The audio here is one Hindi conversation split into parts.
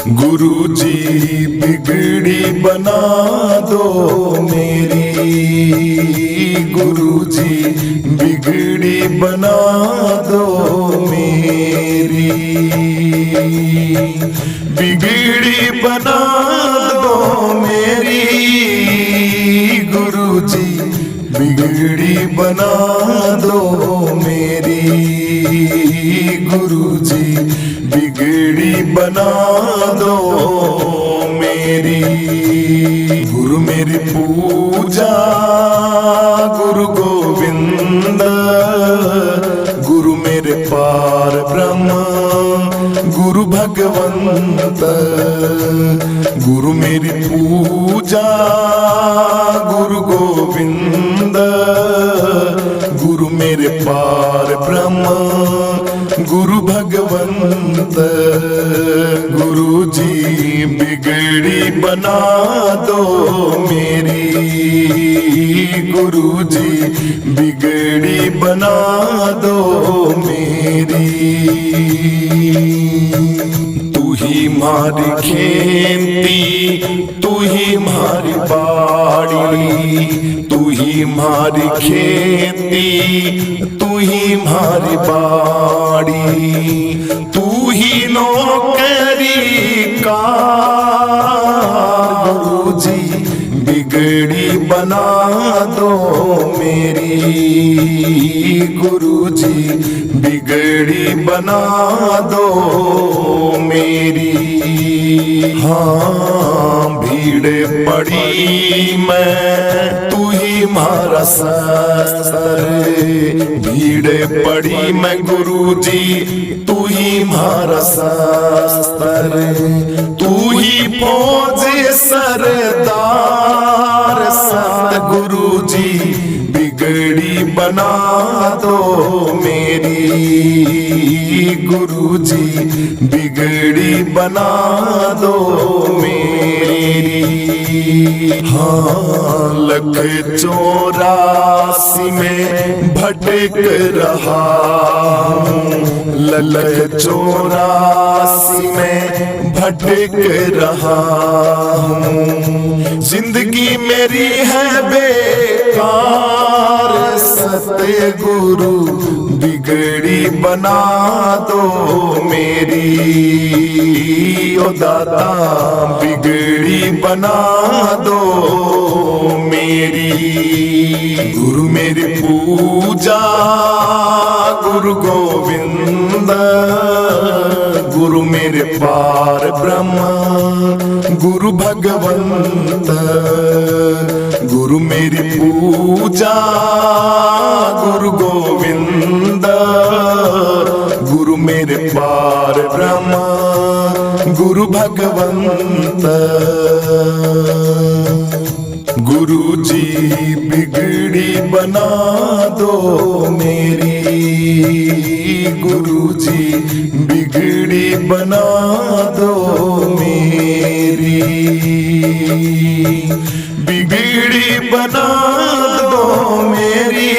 गुरुजी बिगड़ी बना दो मेरी, गुरुजी बिगड़ी बना दो मेरी, बिगड़ी बना दो मेरी, गुरुजी बिगड़ी बना दो मेरी, गुरुजी बिगड़ी बना दो मेरी। गुरु मेरी पूजा गुरु गोविंद, गुरु मेरे पार ब्रह्म गुरु भगवंत, गुरु मेरी पूजा गुरु गोविंद, गुरु मेरे पार ब्रह्म गुरु भगवंत, गुरुजी बिगड़ी बना दो मेरी, गुरुजी बिगड़ी बना दो मेरी। तू ही मारी खेती, तू ही मारी बाड़ी, तू ही मारी खेती, तू ही मारी बाड़ी, तू ही नौकरी कार, गुरुजी बिगड़ी बना दो मेरी, गुरुजी बिगड़ी बना दो मेरी। हाँ भीड़ पड़ी मैं तू ही मारा सर, भीड़ पड़ी मैं गुरुजी तू ही मारा सर, तू ही फौज सरदार सत, गुरुजी बिगड़ी बना दो मेरी, गुरुजी बिगड़ी बना दो मेरी। हाँ लख 84 में भटक रहा हूँ, लख 84 में भटक रहा हूँ, जिंदगी मेरी है बेकार सत्य, गुरु बिगड़ी बना दो मेरी, ओ दाता बिगड़ी बना दो मेरी। गुरु मेरी पूजा गुरु गोविंद, गुरु मेरे पार ब्रह्म गुरु भगवंत, गुरु मेरी पूजा गुरु गोविंद, गुरु मेरे पार ब्रह्म गुरु भगवंत, गुरुजी बिगड़ी बना दो मेरी, गुरुजी बिगड़ी बना दो मेरी, बिगड़ी बना दो मेरी,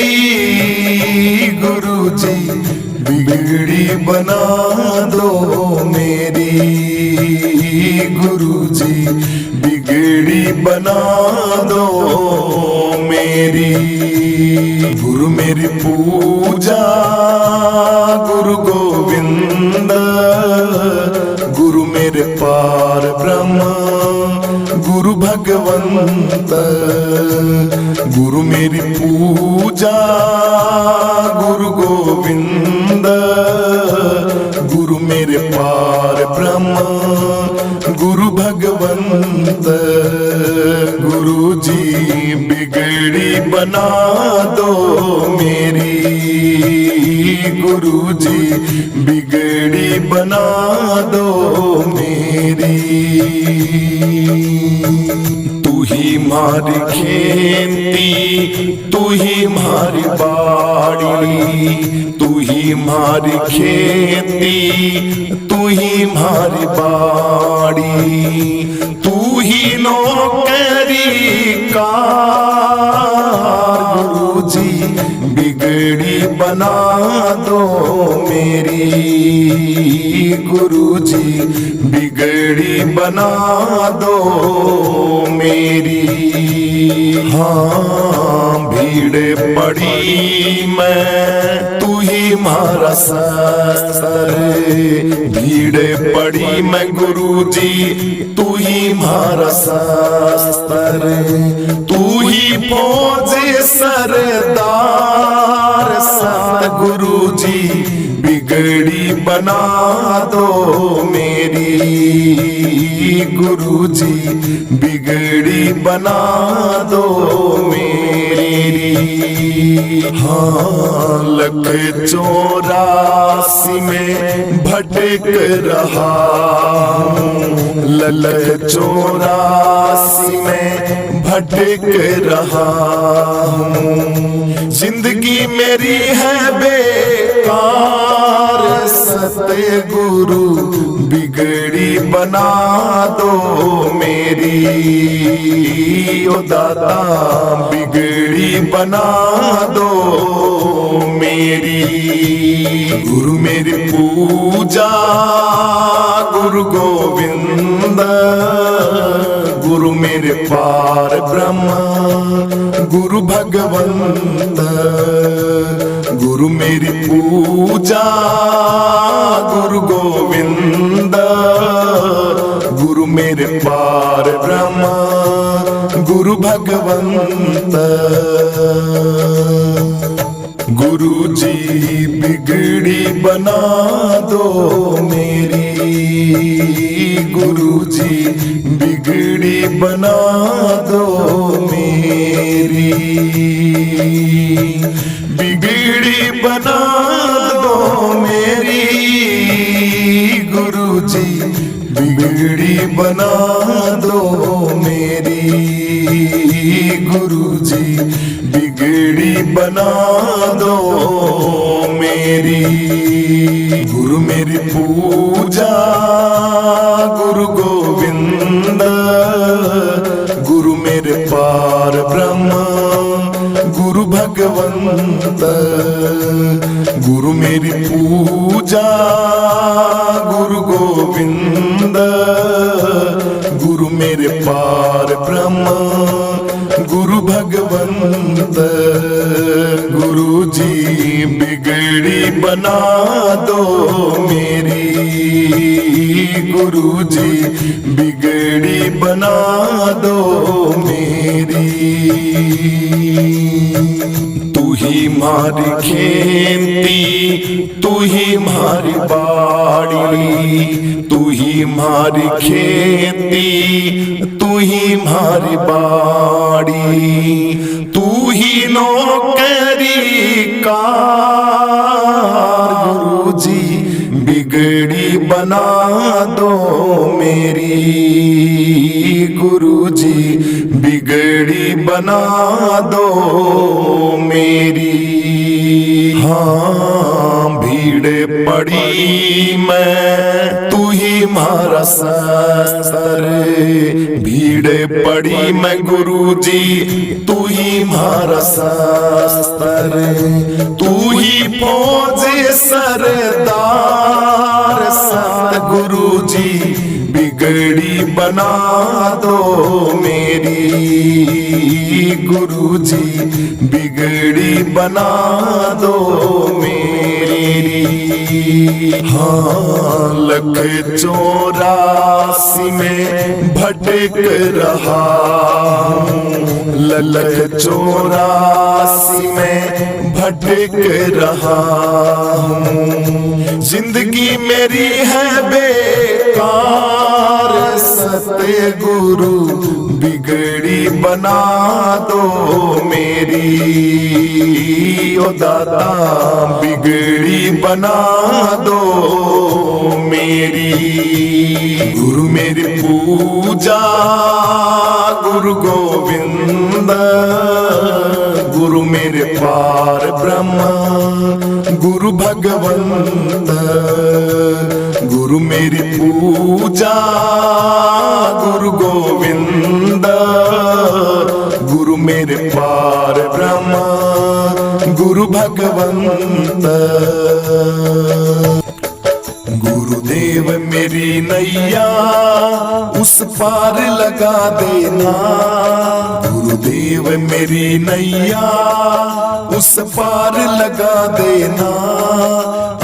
गुरुजी बिगड़ी बना दो मेरी, गुरुजी बिगड़ी बना दो मेरी। गुरु मेरी पूजा गुरु गोविंद, गुरु मेरे पार ब्रह्म गुरु भगवंत, गुरु मेरी पूजा गुरु गोविंद, गुरु मेरे पार ब्रह्म गुरु भगवंत, गुरुजी बिगड़ी बना दो मेरी, गुरुजी बिगड़ी बना दो मेरी। तू ही मारी खेती, तू ही मारी बाड़ी, तू ही मारी खेती, तू ही मारी बाड़ी, तू ही नौकरी कार, गुरुजी बिगड़ी बना दो मेरी, गुरुजी बिगड़ी बिगड़ी बना दो मेरी। हाँ भीड़ पड़ी मैं तू ही मारा सर, भीड़ पड़ी मैं गुरुजी तू ही मारा सर, तू ही फौज सरदार सतगुरुजी बिगड़ी बना दो मेरी। गुरुजी बिगड़ी बना दो मेरी। हाँ लख 84 में भटक रहा हूँ, लख 84 में भटक रहा हूँ। जिंदगी मेरी है बेकार सतगुरु बिगड़ी बना दो मेरी। ओ दादा बिगड़ी बना दो मेरी। गुरु मेरी पूजा गुरु गोविंद, गुरु मेरे पार ब्रह्म गुरु भगवंत। गुरु मेरी पूजा गुरु गोविंद, गुरु मेरे पार ब्रह्म गुरु भगवंत। गुरु जी बिगड़ी बना दो मेरी। गुरु जी बिगड़ी बना दो मेरी। बिगड़ी बना दो मेरी। गुरु जी बिगड़ी बना दो मेरी। गुरु जी बिगड़ी बना दो मेरी। गुरु मेरी पूजा गुरु गोविंद, गुरु मेरे पार ब्रह्म गुरु भगवंत। गुरु मेरी पूजा गुरु गोविंद, गुरु मेरे पार ब्रह्म गुरु भगवंत। गुरु जी बिगड़ी बना दो मेरी। गुरु जी बिगड़ी बना दो मेरी। तू ही मारी खेती तू ही मारी बाड़ी, तू ही मारी खेती तू ही मारी बाड़ी। तू ही नौकरी कार गुरुजी बिगड़ी बना दो मेरी। गुरुजी बिगड़ी बना दो मेरी। हाँ भीड़ पड़ी मैं तू ही मारा सर, भीड़ पड़ी मैं गुरुजी तू ही मारा सर, तू ही फौज सरदार सतगुरुजी बिगड़ी बना दो मेरी। गुरुजी बिगड़ी बना दो मेरी। हाँ लख 84 में भटक रहा हूँ, लख 84 में भटक रहा हूँ। जिंदगी मेरी है बेकार सतगुरु बिगड़ी बना दो मेरी। ओ दादा बिगड़ी बना दो मेरी। गुरु मेरी पूजा गुरु गोविंद, गुरु मेरे पार ब्रह्म गुरु भगवंत। गुरु मेरी पूजा गुरु गोविंद, गुरु मेरे पार ब्रह्म गुरु भगवंत। गुरुदेव गुरुदेव मेरी नैया उस पार लगा देना, गुरुदेव मेरी नैया उस पार लगा देना।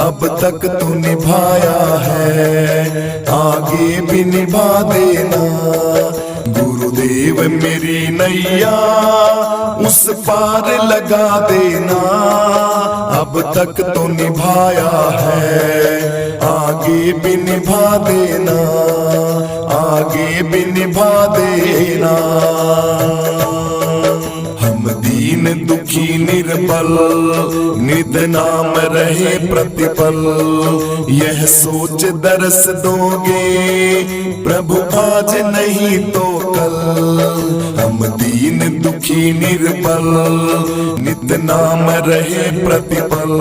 अब तक तू निभाया है आगे भी निभा देना, गुरुदेव मेरी नैया उस पार लगा देना। अब तक तो निभाया है आगे भी निभा देना, आगे भी निभा देना। हम दीन दुखी निर्बल नित नाम रहे प्रतिपल, यह सोच दरस दोगे प्रभु आज नहीं तो कल। हम दीन दुखी निर्बल नित नाम रहे प्रतिपल,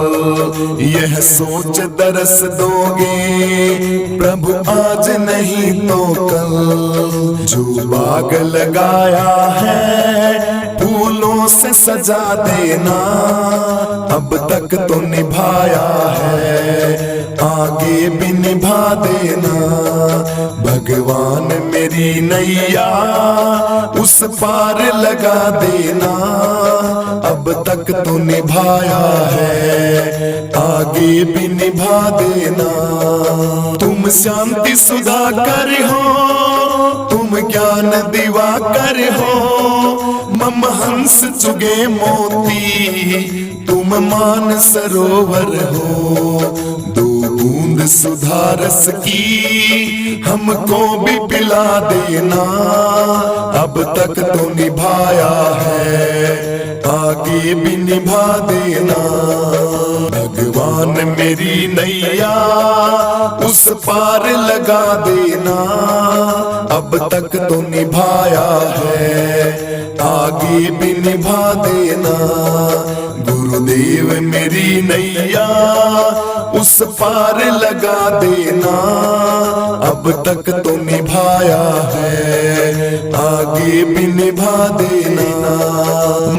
यह सोच दरस दोगे प्रभु आज नहीं तो कल। जो बाग लगाया है फूलों से सजा देना, अब तक तो निभाया है आगे भी निभा देना। भगवान मेरी नैया उस पार लगा देना, अब तक तो निभाया है आगे भी निभा देना। तुम शांति सुधाकर हो, तुम ज्ञान दिवाकर हो, मम हंस चुगे मोती तुम मान सरोवर हो। दो बूंद सुधारस की हमको भी पिला देना, अब तक तो निभाया है आगे भी निभा देना। भगवान मेरी नैया उस पार लगा देना, अब तक तो निभाया है आगे भी निभा देना। गुरुदेव मेरी नैया उस पार लगा देना, अब तक तो निभाया है आगे भी निभा देना।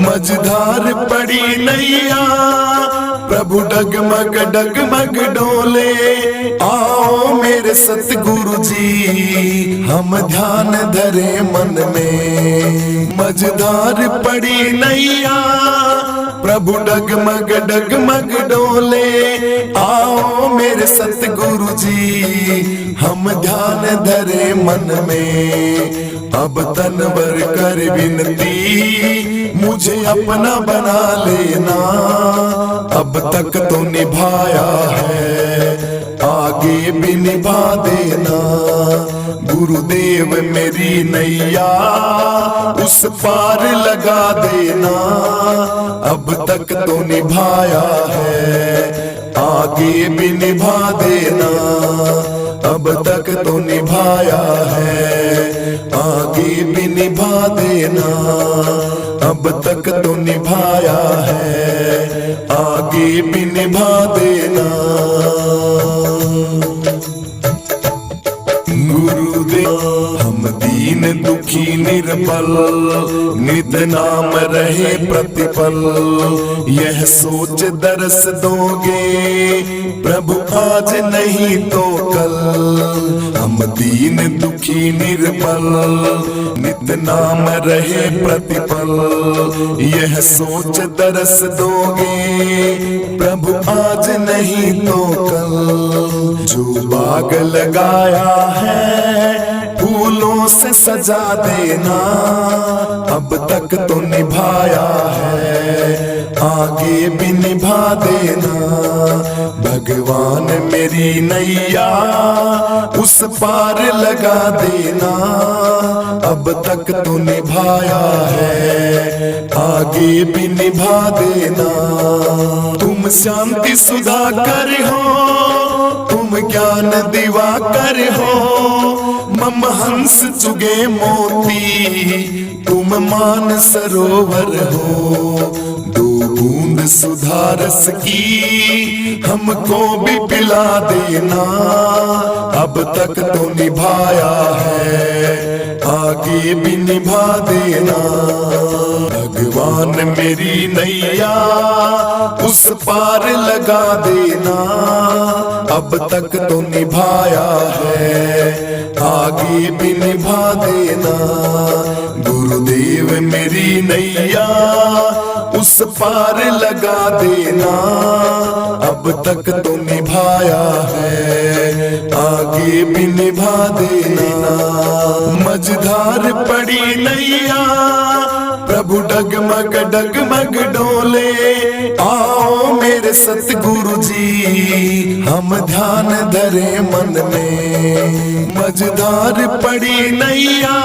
मझधार पड़ी नैया प्रभु डगमग डगमग डोले, आओ मेरे सतगुरु जी हम ध्यान धरे मन में। मझधार पड़ी नैया प्रभु डगमग डगमग डोले, आओ मेरे सतगुरु जी हम ध्यान धरे मन में। अब तनवर कर विनती मुझे अपना बना लेना, अब तक तो निभाया है आगे भी निभा देना। गुरुदेव मेरी नैया उस पार लगा देना, अब तक तो निभाया है आगे भी निभा देना। अब तक तो निभाया है आगे भी निभा देना, अब तक तो निभाया है आगे भी निभा देना। गुरुदेव हम दीन दुखी निर्बल नित नाम रहे प्रतिपल, यह सोच दरस दोगे प्रभु आज नहीं तो कल। हम दीन दुखी निर्बल नित नाम रहे प्रतिपल, यह सोच दरस दोगे प्रभु आज नहीं तो कल। जो बाग लगाया है फूलों से सजा देना, अब तक तो निभाया है आगे भी निभा देना। भगवान मेरी नैया उस पार लगा देना, अब तक तो निभाया है आगे भी निभा देना। तुम शांति सुधाकर हो, तुम ज्ञान दिवाकर हो, मम हंस चुगे मोती तुम मान सरोवर हो। दो बूंद सुधारस की हमको भी पिला देना, अब तक तो निभाया है आगे आगे भी निभा देना। भगवान मेरी नैया उस पार लगा देना। अब तक तो निभाया है, आगे भी निभा देना। गुरुदेव मेरी नैया उस पार लगा देना। अब तक तो निभाया है, आगे भी निभा देना। मझधार पड़ी नैया प्रभु डगमग डगमग डोले। आओ मेरे सतगुरु जी हम ध्यान धरे मन में। मझधार पड़ी नैया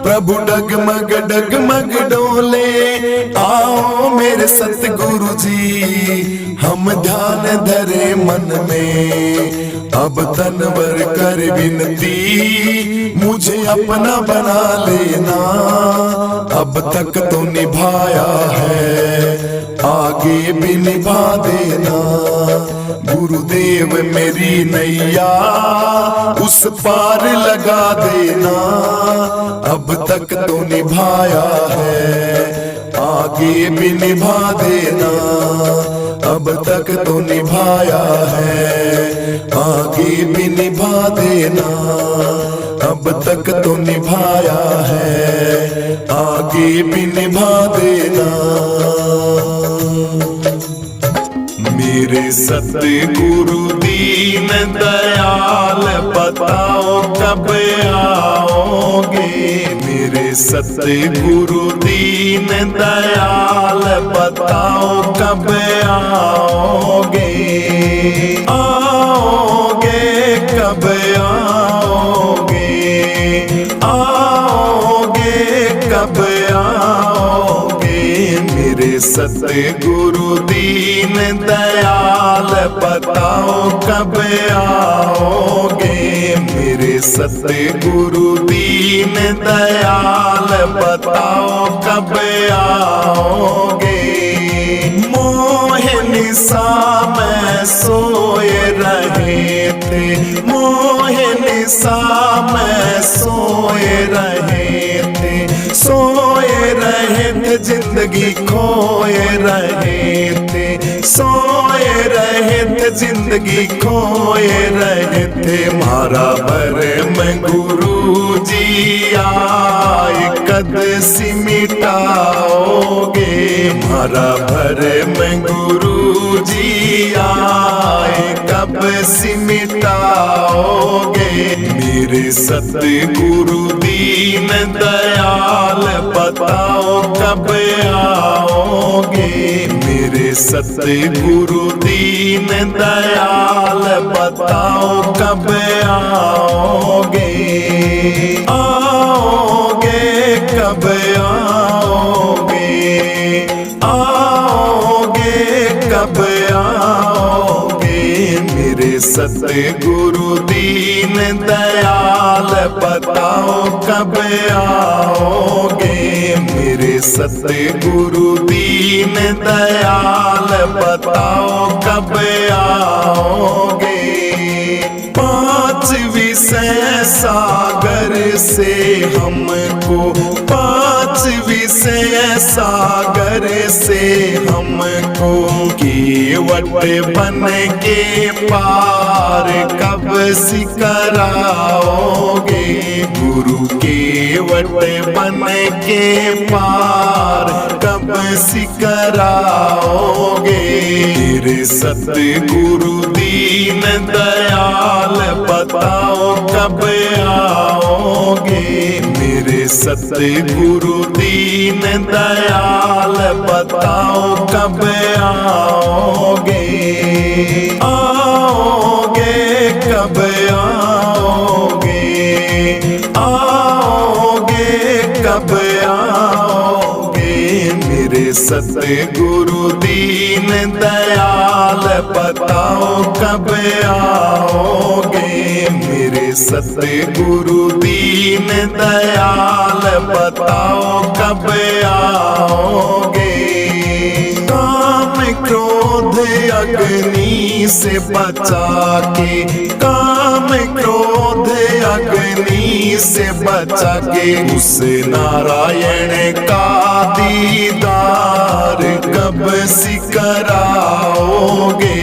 प्रभु डगमग डगमग डोले। आओ मेरे सतगुरु जी हम ध्यान धरे मन में। अब तनवर कर विनती मुझे अपना बना लेना। अब तक तो निभाया है, आगे भी निभा देना। गुरुदेव मेरी नैया उस पार लगा देना। अब तक तो निभाया है, आगे भी निभा देना। अब तक तो निभाया है, आगे भी निभा देना। अब तक तो निभाया है, आगे भी निभा देना। मेरे सतगुरु दीन दयाल बताओ कब आओगे। मेरे सतगुरु दीन दयाल बताओ कब आओगे। आओगे कब आओगे, आओगे कब आओगे। मेरे सतगुरु दीन दयाल बताओ कब आओगे। मेरे सतगुरु दीन दयाल बताओ कब आओगे। मोह निशा में सोए रहे थे, मोह निशा में सोए रहे थे। सोए रहे थे जिंदगी खोए रहे थे। सोए रहे थे जिंदगी खोए रहे थे। मारा भर में गुरु जी आए कद सी मिटाओगे। मारा भर में गुरु जी आए कब सी मिटाओगे। मेरे सतगुरु दीन दयाल बताओ कब आओगे। मेरे सतगुरु दीन दयाल बताओ कब आओगे। आओगे कब आओगे, आओगे कब आओगे। मेरे सतगुरु दीन दयाल बताओ कब आओगे। मेरे सतगुरु दीन दयाल बताओ कब आओगे। पांच विषय सागर से हमको, पांच विषय सागर से हमको केवट बन के पार कब सिकराओगे। गुरु केवट बन के पार कब सिकराओगे। मेरे सतगुरु दीन दयाल बताओ कब आओगे। मेरे सतगुरु दीन दयाल बताओ कब आओगे। आओगे कब आओगे, आओगे कब आओगे। मेरे सतगुरु दीन दयाल बताओ कब आओगे। मेरे सतगुरु दीन दयाल बताओ कब आओगे। काम क्रोध अग्नि से बचा के, काम क्रोध अग्नि से बचा के, उस नारायण का दीदार कब सी कराओगे,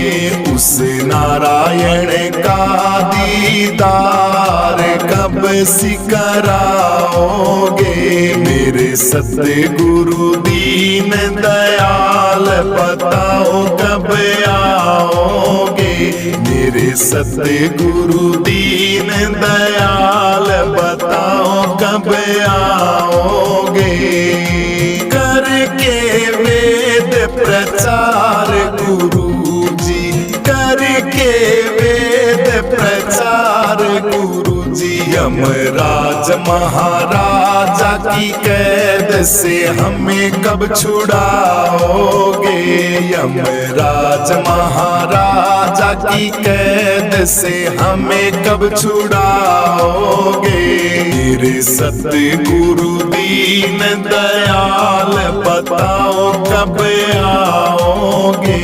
उस नारायण का दीदार कब सी कराओगे। मेरे सतगुरु दीन दयाल बताओ कब आओगे, मेरे सतगुरु दीन दयाल बताओ कब आओगे। करके वेद प्रचार गुरु जी, करके वेद प्रचार गुरु जी, यमराज महाराजा की कैद से हमें कब छुड़ाओगे, यमराज महाराजा की कैद से हमें कब छुड़ाओगे। मेरे सतगुरु दीन दयाल बताओ कब आओगे,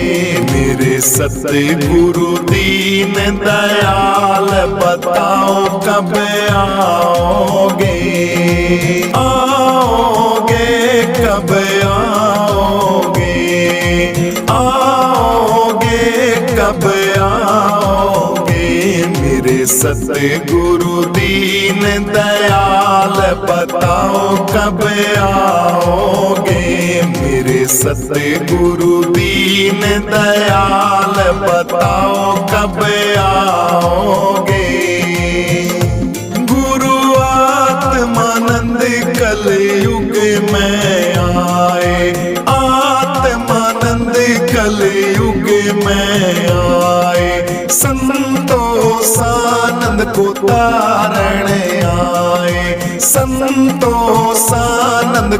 मेरे सतगुरु दीन दयाल बताओ कब आओगे। आओगे कब आओगे, आओगे कब आओगे। मेरे सतगुरु दीन दयाल बताओ कब आओगे, मेरे सतगुरु दीन दयाल बताओ कब आओगे। गुरु आत्मानंद कलयुग में आए, आत्मानंद कलयुग में आए, संतोषानंद को तारने आए, संतोषानंद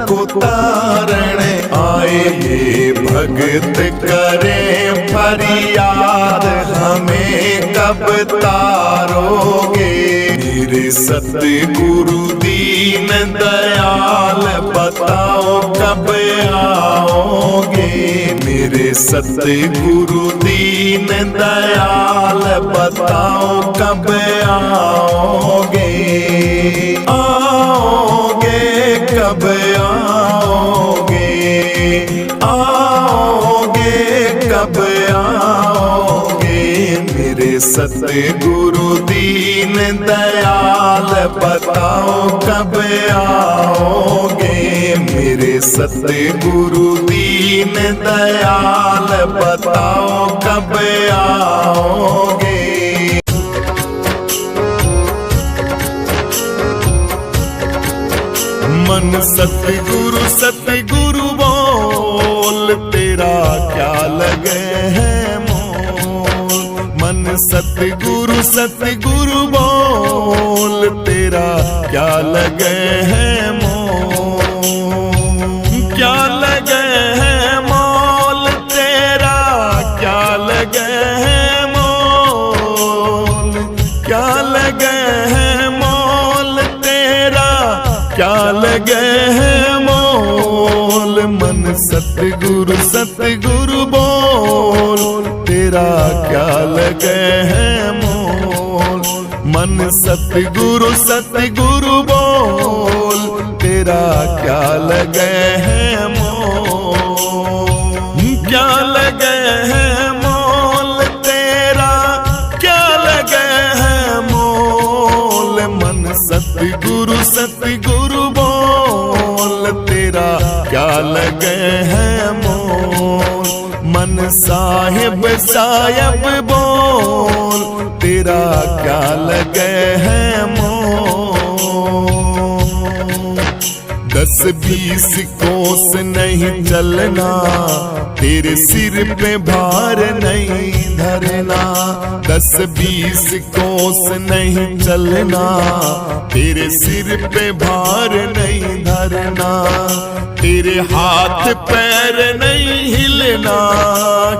को तारने आए। ये भगत करें फरियाद हमें कब तारोगे, मेरे सतगुरु दीन दयाल बताओ कब आओगे, मेरे सतगुरु दीन दयाल बताओ कब आओगे। आओगे कब आओगे, आओगे कब आओगे। मेरे सतगुरु दीन दयाल बताओ कब आओगे, मेरे सतगुरु दीन दयाल बताओ कब आओगे। मन सतगुरु सतगुरु बोल, तेरा क्या लगे है मोल। मन सतगुरु सतगुरु बोल, तेरा क्या लगे है मोल। क्या लगे है मोल तेरा, क्या लगे है मोल। क्या लगे है मोल तेरा, क्या लगे है मोल। मन सतगुरु सतगुरु बोल, तेरा क्या लगे है मोल। मन सतगुरु सतगुरु बोल, तेरा क्या लगे है मोल। क्या लगे है मोल तेरा, क्या लगे है मोल। मन सतगुरु सतगुरु बोल, तेरा क्या लगे है मोल। मन साहिब साहिब बोल, तेरा क्या लगे है मोल। 10-20 कोस नहीं चलना, तेरे सिर पे भार नहीं धरना। 10-20 कोस नहीं चलना, तेरे सिर पे भार नहीं धरना। तेरे हाथ पैर नहीं हिलना,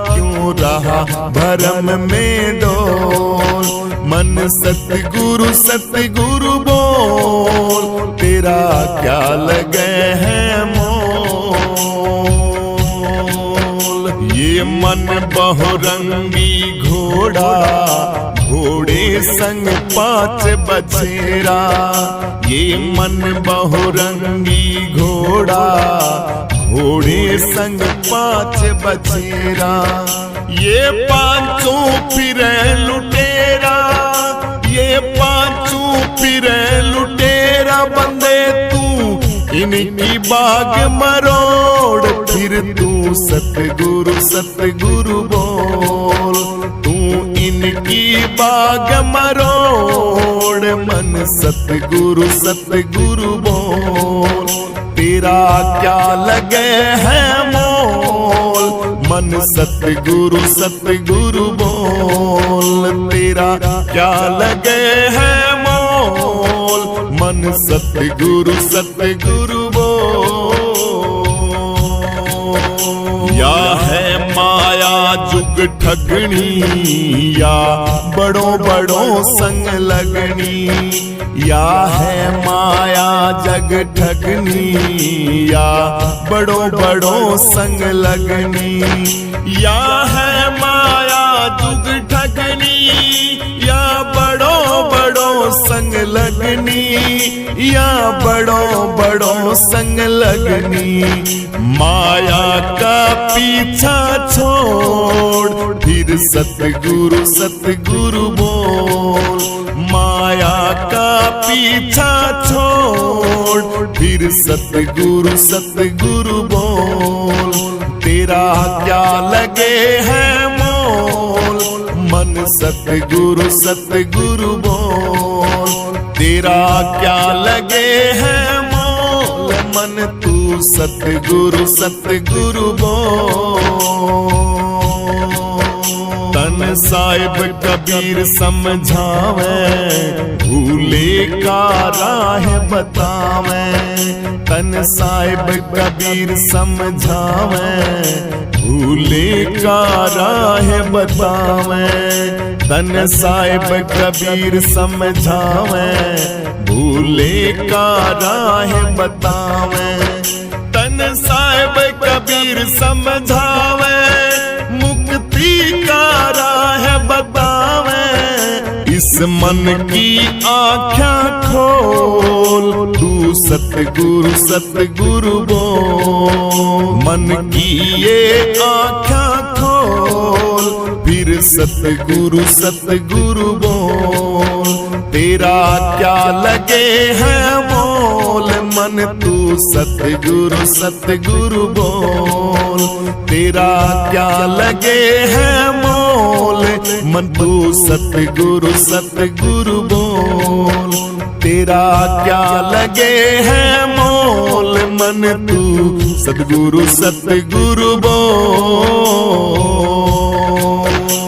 क्यों रहा भरम में डोल। मन सतगुरु सतगुरु बोल, तेरा क्या लगे है मोल। ये बहुरंगी घोड़ा, घोड़े संग 5 बछेरा। ये मन बहुरंगी घोड़ा, घोड़े संग 5 बछेरा। ये पांचों फिरे लुटेरा, ये पांचों फिरे लुटेरा। बंदे तू इनकी बाग मरोड़, फिर तू सतगुरु सतगुरु बोल। तू इनकी बाग मरोड़, मन सतगुरु सतगुरु बोल। तेरा क्या लगे है मोल, मन सतगुरु सतगुरु बोल। तेरा क्या लगे है मोल, मन सतगुरु सतगुरु बोल। या है माया जुग ठगनी, या बड़ों बड़ों संग लगनी। या है माया जग ठगनी, या बड़ों बड़ों संग लगनी। या है माया जुग ठगनी, या बड़ों बड़ों संग लगनी। या बड़ों बड़ों संग लगनी। माया का पीछा छोड़, फिर सतगुरु सतगुरु बोल। माया का पीछा छोड़, फिर सतगुरु सतगुरु बोल। तेरा क्या लगे है मोल, मन सतगुरु सतगुरु बोल। तेरा क्या लगे है मोल, मन तू सतगुरु सतगुरु बोल। तन साहिब कबीर समझावे, भूले का राह बतावे। तन साहिब कबीर समझावे, भूले का राह बतावे। तन साहिब कबीर समझावे, भूले का राह बतावे। तन साहिब कबीर समझावे, मुक्ति का राह बतावे। इस मन की आँखें खोल, तू सतगुरु सतगुरु बोल। मन की ये आँखें खोल, फिर सतगुरु सतगुरु बोल। तेरा क्या लगे है मोल, मन तू सतगुरु सतगुरु बोल। तेरा क्या लगे है मोल, मन तू सतगुरु सतगुरु बोल। तेरा क्या लगे है मोल, मन तू सतगुरु सतगुरु बोल।